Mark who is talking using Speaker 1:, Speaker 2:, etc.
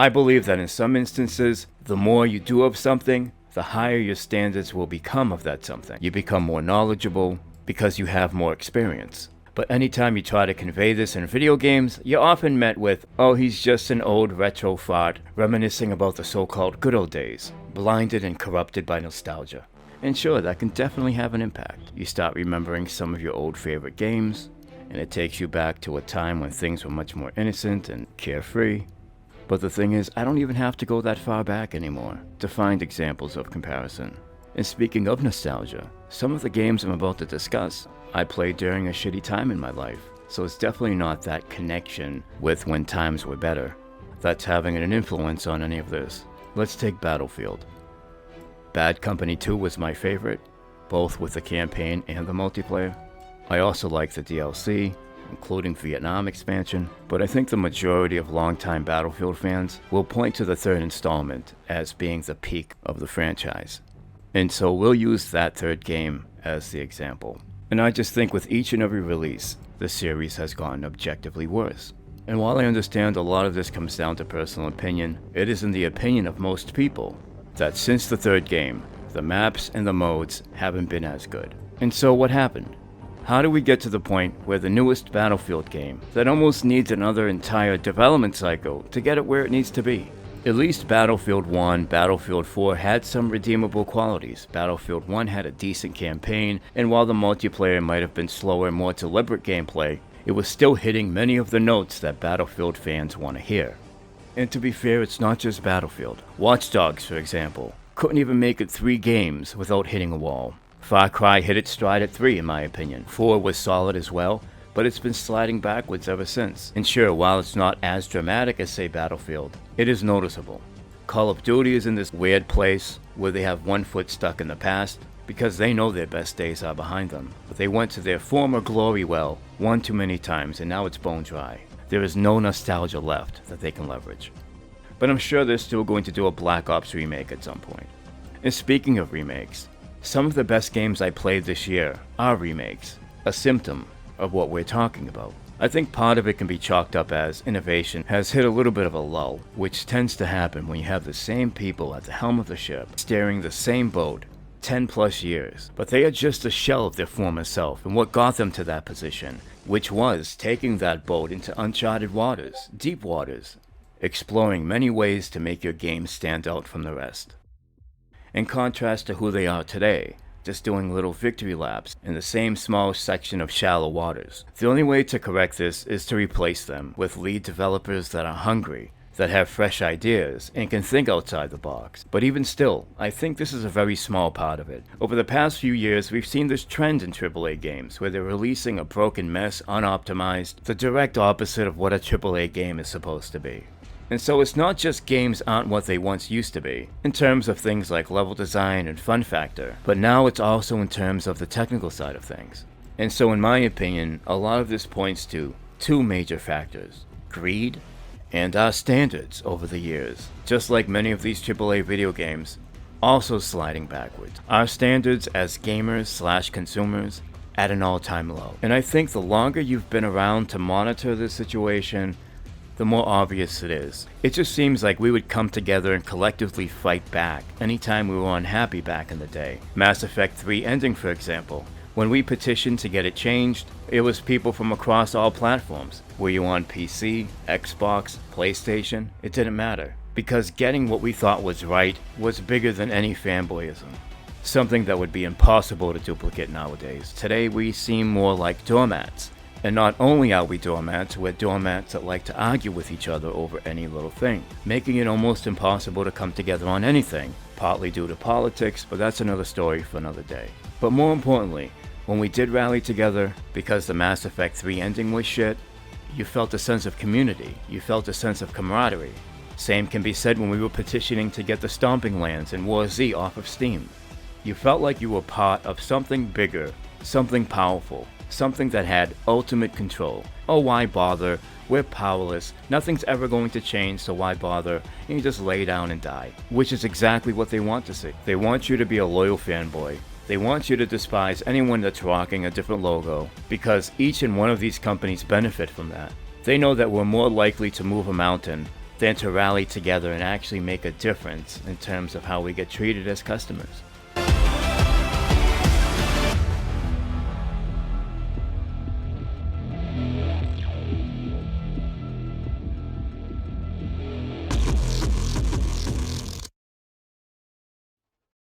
Speaker 1: I believe that in some instances, the more you do of something, the higher your standards will become of that something. You become more knowledgeable because you have more experience. But anytime you try to convey this in video games, you're often met with, oh, he's just an old retro fart, reminiscing about the so-called good old days, blinded and corrupted by nostalgia. And sure, that can definitely have an impact. You start remembering some of your old favorite games, and it takes you back to a time when things were much more innocent and carefree. But the thing is, I don't even have to go that far back anymore to find examples of comparison. And speaking of nostalgia, some of the games I'm about to discuss, I played during a shitty time in my life, so it's definitely not that connection with when times were better that's having an influence on any of this. Let's take Battlefield. Bad Company 2 was my favorite, both with the campaign and the multiplayer. I also like the DLC, including Vietnam expansion, but I think the majority of longtime Battlefield fans will point to the third installment as being the peak of the franchise. And so we'll use that third game as the example. And I just think with each and every release, the series has gotten objectively worse. And while I understand a lot of this comes down to personal opinion, it is in the opinion of most people that since the third game, the maps and the modes haven't been as good. And so what happened? How do we get to the point where the newest Battlefield game that almost needs another entire development cycle to get it where it needs to be? At least Battlefield 1, Battlefield 4 had some redeemable qualities. Battlefield 1 had a decent campaign, and while the multiplayer might have been slower and more deliberate gameplay, it was still hitting many of the notes that Battlefield fans want to hear. And to be fair, it's not just Battlefield. Watch Dogs, for example, couldn't even make it 3 games without hitting a wall. Far Cry hit its stride at 3 in my opinion. 4 was solid as well, but it's been sliding backwards ever since. And sure, while it's not as dramatic as say Battlefield, it is noticeable. Call of Duty is in this weird place where they have one foot stuck in the past because they know their best days are behind them. But they went to their former glory well one too many times and now it's bone dry. There is no nostalgia left that they can leverage. But I'm sure they're still going to do a Black Ops remake at some point. And speaking of remakes, some of the best games I played this year are remakes, a symptom of what we're talking about. I think part of it can be chalked up as innovation has hit a little bit of a lull, which tends to happen when you have the same people at the helm of the ship, steering the same boat, 10 plus years, but they are just a shell of their former self and what got them to that position, which was taking that boat into uncharted waters, deep waters, exploring many ways to make your game stand out from the rest. In contrast to who they are today, just doing little victory laps in the same small section of shallow waters. The only way to correct this is to replace them with lead developers that are hungry, that have fresh ideas, and can think outside the box. But even still, I think this is a very small part of it. Over the past few years, we've seen this trend in AAA games, where they're releasing a broken mess, unoptimized, the direct opposite of what a AAA game is supposed to be. And so it's not just games aren't what they once used to be, in terms of things like level design and fun factor, but now it's also in terms of the technical side of things. And so in my opinion, a lot of this points to 2 major factors: greed and our standards over the years. Just like many of these AAA video games, also sliding backwards. Our standards as gamers/consumers at an all-time low. And I think the longer you've been around to monitor this situation, the more obvious it is. It just seems like we would come together and collectively fight back anytime we were unhappy back in the day. Mass Effect 3 ending, for example. When we petitioned to get it changed, it was people from across all platforms. Were you on PC, Xbox, PlayStation? It didn't matter. Because getting what we thought was right was bigger than any fanboyism. Something that would be impossible to duplicate nowadays. Today we seem more like doormats. And not only are we doormats, we're doormats that like to argue with each other over any little thing, making it almost impossible to come together on anything, partly due to politics, but that's another story for another day. But more importantly, when we did rally together, because the Mass Effect 3 ending was shit, you felt a sense of community, you felt a sense of camaraderie. Same can be said when we were petitioning to get the Stomping Lands and War Z off of Steam. You felt like you were part of something bigger, something powerful, something that had ultimate control. Oh, why bother? We're powerless. Nothing's ever going to change, so why bother? And you just lay down and die. Which is exactly what they want to see. They want you to be a loyal fanboy. They want you to despise anyone that's rocking a different logo, because each and one of these companies benefit from that. They know that we're more likely to move a mountain than to rally together and actually make a difference in terms of how we get treated as customers.